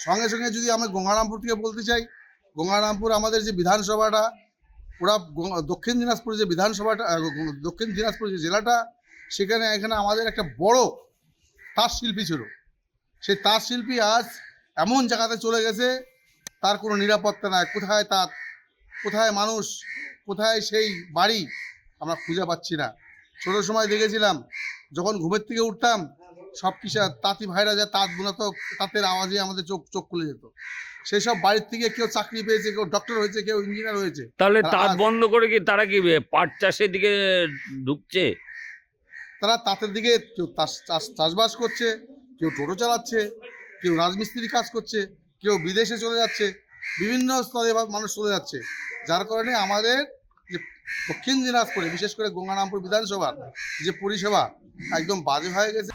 সঙ্গে সঙ্গে যদি আমি গঙ্গারামপুর থেকে বলতে চাই, গঙ্গারামপুর আমাদের যে বিধানসভাটা, ওরা দক্ষিণ দিনাজপুর যে বিধানসভাটা, দক্ষিণ দিনাজপুর যে জেলাটা, এখানে আমাদের একটা বড় তাঁত শিল্পী ছিল। সেই তাঁত শিল্পী আজ এমন জায়গাতে চলে গেছে, তার কোনো নিরাপত্তা নাই। কোথায় তাঁত, কোথায় মানুষ, কোথায় সেই বাড়ি, আমরা খুঁজে পাচ্ছি না। ছোটো সময় দেখেছিলাম, যখন ঘুমের থেকে উঠতাম, সব কিছু তাঁতি ভাইরা যা তাঁত বোনাতো, তাঁতের আওয়াজে আমাদের চোখ খুলে যেত। সেই সব বাড়ির থেকে কেউ চাকরি পেয়েছে, কেউ ডক্টর হয়েছে, কেউ ইঞ্জিনিয়ার হয়েছে। তাহলে তাঁত বন্ধ করে কি তারা কি পাট চাষের দিকে ঢুকছে? তারা তাঁতের দিকে কেউ চাষবাস করছে, কেউ টোটো চালাচ্ছে, কেউ রাজমিস্ত্রি কাজ করছে, কেউ বিদেশে চলে যাচ্ছে, বিভিন্ন স্তরে মানুষ চলে যাচ্ছে। যার কারণে আমাদের যে দক্ষিণ দিনাজপুরে, বিশেষ করে গঙ্গারামপুর বিধানসভার যে পরিষেবা একদম বাজে হয়ে গেছে।